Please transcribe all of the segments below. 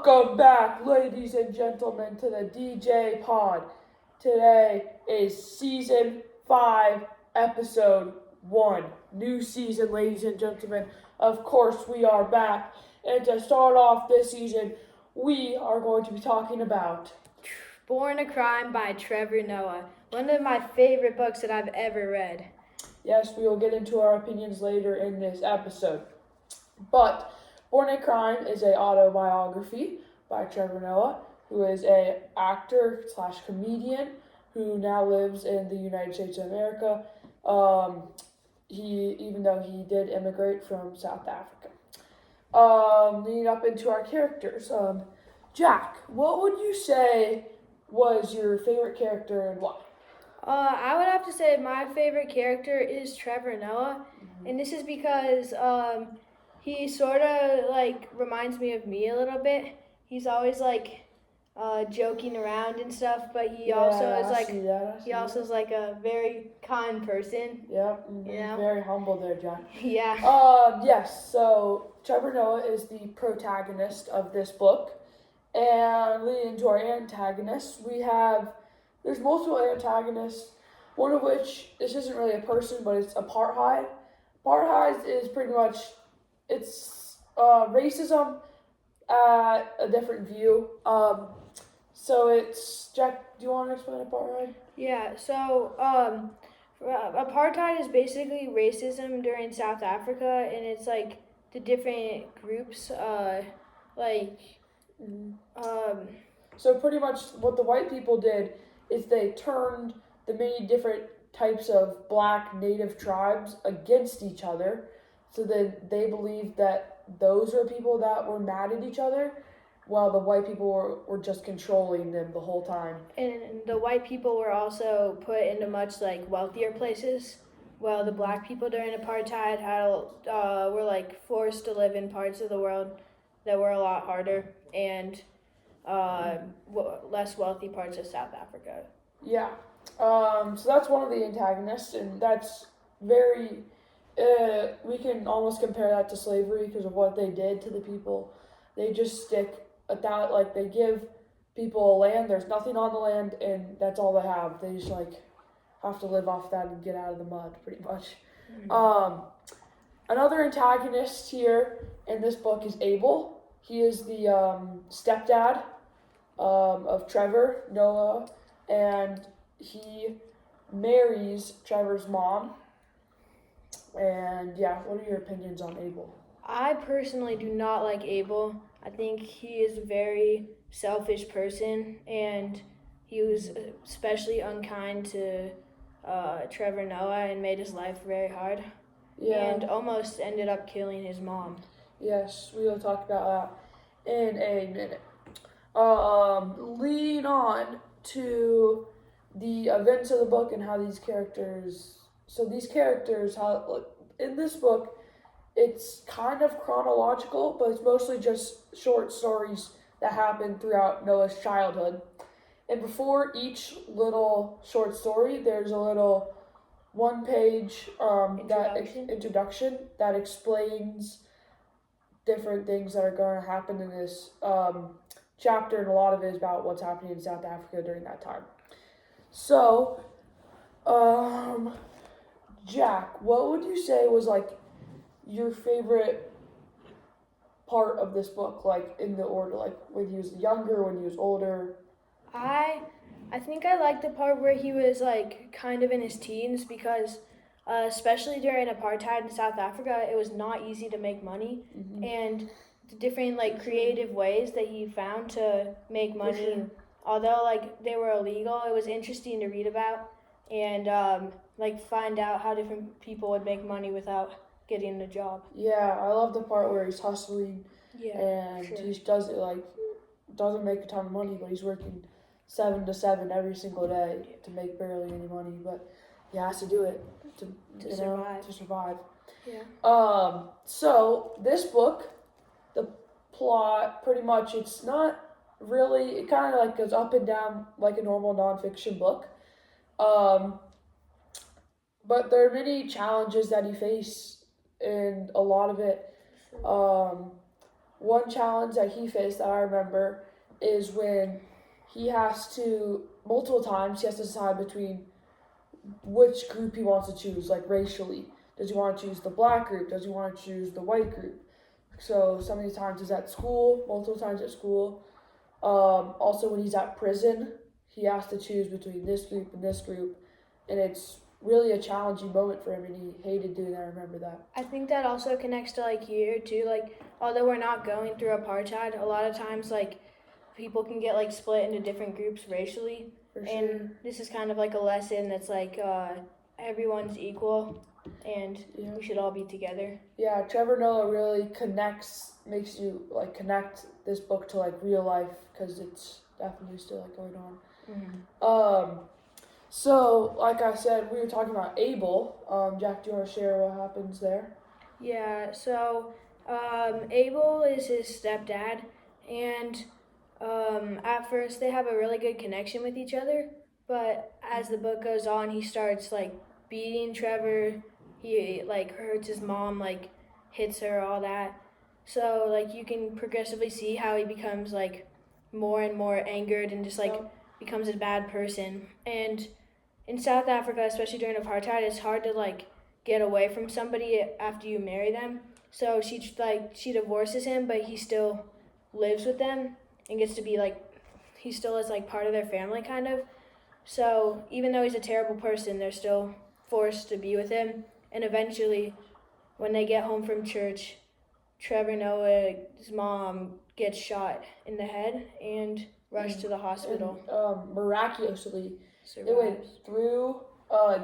Welcome back, ladies and gentlemen, to the DJ Pod. Today is Season 5, Episode 1. New season, ladies and gentlemen. Of course, we are back. And to start off this season, we are going to be talking about Born a Crime by Trevor Noah. One of my favorite books that I've ever read. Yes, we will get into our opinions later in this episode. But Born a Crime is an autobiography by Trevor Noah, who is an actor / comedian who now lives in the United States of America. Even though he did immigrate from South Africa. Leading up into our characters, Jack, what would you say was your favorite character and why? I would have to say my favorite character is Trevor Noah, and this is because he sort of like reminds me of me a little bit. He's always like joking around and stuff, but he also is like a very kind person. Yeah, very humble there, Jack. Yeah. Yes, so Trevor Noah is the protagonist of this book. And leading into our antagonists, there's multiple antagonists, one of which, this isn't really a person, but it's apartheid. Apartheid is pretty much, it's racism at a different view. So it's, Jack, do you want to explain apartheid? Yeah, so apartheid is basically racism during South Africa, and it's like the different groups, So pretty much what the white people did is they turned the many different types of black native tribes against each other. So then they believed that those are people that were mad at each other, while the white people were just controlling them the whole time. And the white people were also put into much like wealthier places, while the black people during apartheid were like forced to live in parts of the world that were a lot harder and less wealthy parts of South Africa. Yeah. So that's one of the antagonists, and that's very, we can almost compare that to slavery because of what they did to the people. They just stick at that, like they give people land, there's nothing on the land, and that's all they have. They just like have to live off that and get out of the mud, pretty much. Mm-hmm. Another antagonist here in this book is Abel. He is the stepdad of Trevor Noah, and he marries Trevor's mom. And yeah, what are your opinions on Abel? I personally do not like Abel. I think he is a very selfish person, and he was especially unkind to Trevor Noah and made his life very hard. Yeah. And almost ended up killing his mom. Yes, we will talk about that in a minute. Leading on to the events of the book and how these characters, in this book, it's kind of chronological, but it's mostly just short stories that happen throughout Noah's childhood. And before each little short story, there's a little one-page introduction that explains different things that are going to happen in this chapter, and a lot of it is about what's happening in South Africa during that time. So, Jack, what would you say was like your favorite part of this book, like in the order, like when he was younger, when he was older? I think I liked the part where he was like kind of in his teens, because especially during apartheid in South Africa, it was not easy to make money. Mm-hmm. And the different like creative ways that he found to make money, sure. Although like they were illegal, it was interesting to read about and like find out how different people would make money without getting a job. Yeah, I love the part where he's hustling, yeah, and sure. He doesn't make a ton of money, but he's working 7 to 7 every single day to make barely any money, but he has to do it to survive. Yeah. So this book, the plot pretty much, it's not really, it kind of like goes up and down like a normal nonfiction book. But there are many challenges that he faced, and a lot of it, one challenge that he faced that I remember is when he has to, multiple times, he has to decide between which group he wants to choose, like racially. Does he want to choose the black group? Does he want to choose the white group? So some of these times he's at school, multiple times at school. Also when he's at prison, he has to choose between this group and this group. And it's really a challenging moment for him, and he hated doing that. I remember that. I think that also connects to like here too. Like, although we're not going through apartheid, a lot of times like people can get like split into different groups racially. For And sure. this is kind of like a lesson that's like everyone's equal and Yeah. we should all be together. Yeah, Trevor Noah really makes you like connect this book to like real life, because it's definitely still like going on. Mm-hmm. So like I said, we were talking about Abel. Jack, do you want to share what happens there? Yeah, so Abel is his stepdad, and at first they have a really good connection with each other, but as the book goes on, he starts like beating Trevor. He like hurts his mom, like hits her, all that. So like you can progressively see how he becomes like more and more angered and just like becomes a bad person. And in South Africa, especially during apartheid, it's hard to like get away from somebody after you marry them. So she divorces him, but he still lives with them and gets to be like, he still is like part of their family kind of. So even though he's a terrible person, they're still forced to be with him. And eventually, when they get home from church, Trevor Noah's mom gets shot in the head and rushed to the hospital. And miraculously, Survives. it went through,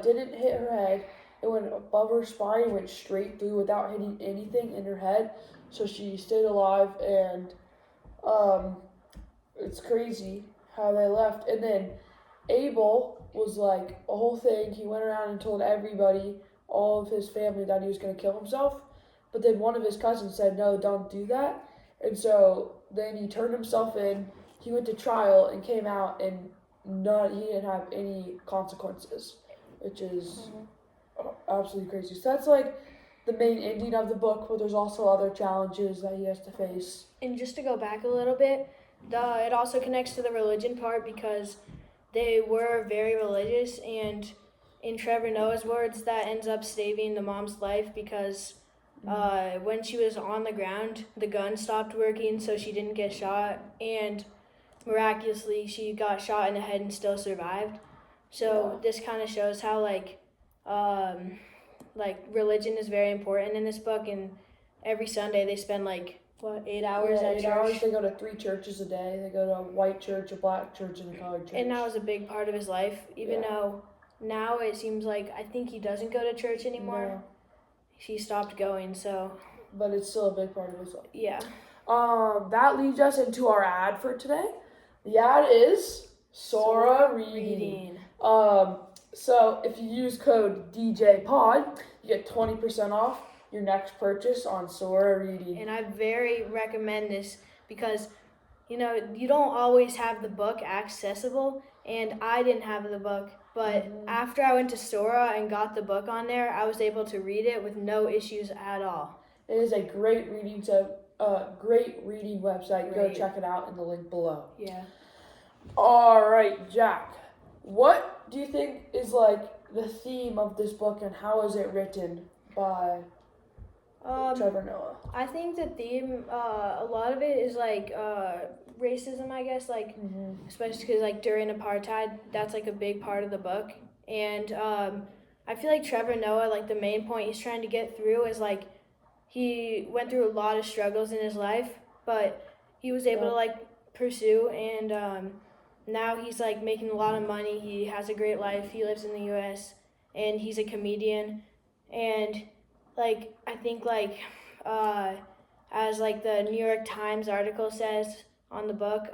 didn't hit her head. It went above her spine and went straight through without hitting anything in her head. So she stayed alive, and it's crazy how they left. And then Abel was like a whole thing. He went around and told everybody, all of his family, that he was going to kill himself. But then one of his cousins said, no, don't do that. And so then he turned himself in. He went to trial and came out, and he didn't have any consequences, which is absolutely crazy. So that's like the main ending of the book, but there's also other challenges that he has to face. And just to go back a little bit, it also connects to the religion part because they were very religious, and in Trevor Noah's words, that ends up saving the mom's life because when she was on the ground, the gun stopped working, so she didn't get shot, and miraculously, she got shot in the head and still survived. So this kind of shows how like religion is very important in this book, and every Sunday they spend 8 hours at 8 church. hours. They go to 3 churches a day. They go to a white church, a black church, and a colored church. And that was a big part of his life, even though now it seems like I think he doesn't go to church anymore. No. He stopped going, so. But it's still a big part of his life. Yeah. That leads us into our ad for today. The ad is Sora Reading. So if you use code DJPOD, you get 20% off your next purchase on Sora Reading. And I very recommend this because, you don't always have the book accessible, and I didn't have the book. But after I went to Sora and got the book on there, I was able to read it with no issues at all. It is a great reading website. Go check it out in the link below. Yeah. All right, Jack. What do you think is like the theme of this book, and how is it written by Trevor Noah? I think the theme, a lot of it is like racism, I guess, especially because during apartheid, that's a big part of the book. And I feel like Trevor Noah, the main point he's trying to get through is he went through a lot of struggles in his life, but he was able to pursue, and now he's making a lot of money. He has a great life. He lives in the U.S. and he's a comedian, and I think as the New York Times article says on the book,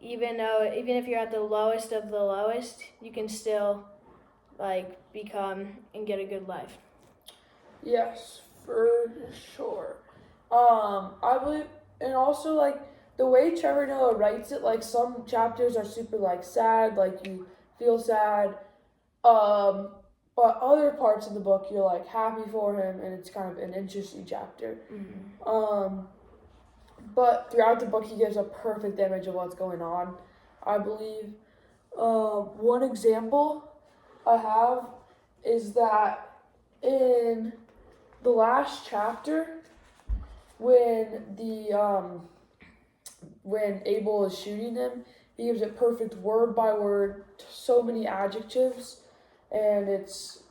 even if you're at the lowest of the lowest, you can still become and get a good life. Yes, for sure. I believe, and also the way Trevor Noah writes it, some chapters are super sad, you feel sad. But other parts of the book, you're happy for him, and it's kind of an interesting chapter. but throughout the book, he gives a perfect image of what's going on, I believe. One example I have is that in the last chapter, when when Abel is shooting him, he gives it perfect word by word, so many adjectives, and it's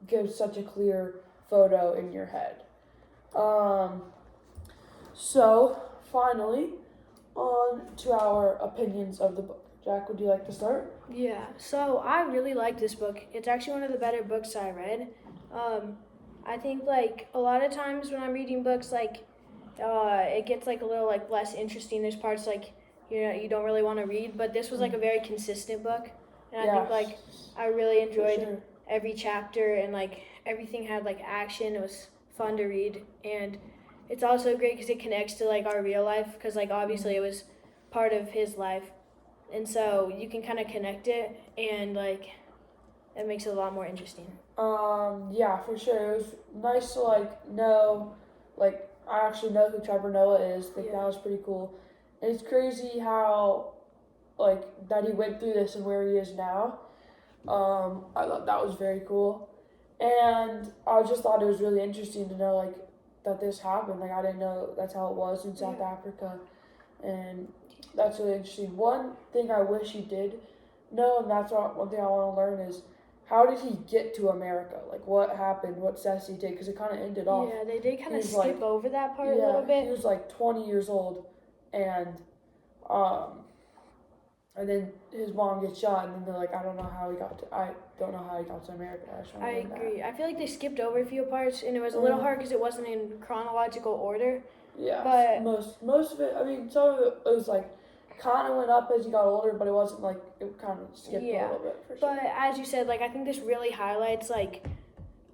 gives such a clear photo in your head. So finally, on to our opinions of the book. Jack, would you like to start? Yeah, so I really like this book. It's actually one of the better books I read. I think like a lot of times when I'm reading books, like it gets like a little like less interesting. There's parts like you don't really want to read, but this was like a very consistent book, and I think like I really enjoyed every chapter, and like everything had like action. It was fun to read, and it's also great because it connects to like our real life, because like obviously it was part of his life, and so you can kind of connect it, and like it makes it a lot more interesting. Yeah, for sure. It was nice to like know, like I actually know who Trevor Noah is. Like that was pretty cool, and it's crazy how like that he went through this and where he is now. I thought that was very cool, and I just thought it was really interesting to know like that this happened. Like I didn't know that's how it was in South Africa, and that's really interesting. One thing I wish he did know, and that's one thing I want to learn is how did he get to America? Like what happened? What steps he did? Because it kind of ended off. Yeah, they did kind of skip over that part a little bit. He was like 20 years old, and then his mom gets shot, and then they're like, I don't know how he got to America. I agree. I feel like they skipped over a few parts, and it was a little hard because it wasn't in chronological order. Yeah, but most of it. I mean, some of it was like kind of went up as he got older, but it wasn't like it kind of skipped a little bit. For sure. But as you said, like I think this really highlights like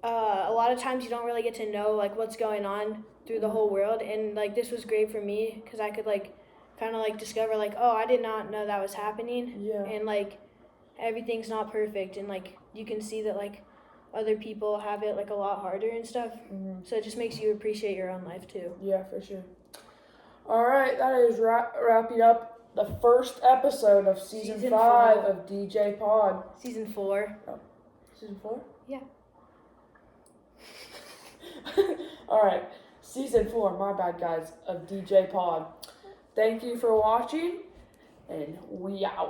a lot of times you don't really get to know like what's going on through the whole world, and like this was great for me because I could like kind of like discover like, oh, I did not know that was happening. Yeah. And like everything's not perfect, and like you can see that like other people have it like a lot harder and stuff. So it just makes you appreciate your own life too. Yeah, for sure. All right, that is wrapping up the first episode of season 5 of DJ Pod. Season 4. Oh, season 4? Yeah. All right, season 4. My bad, guys, of DJ Pod. Thank you for watching, and we out.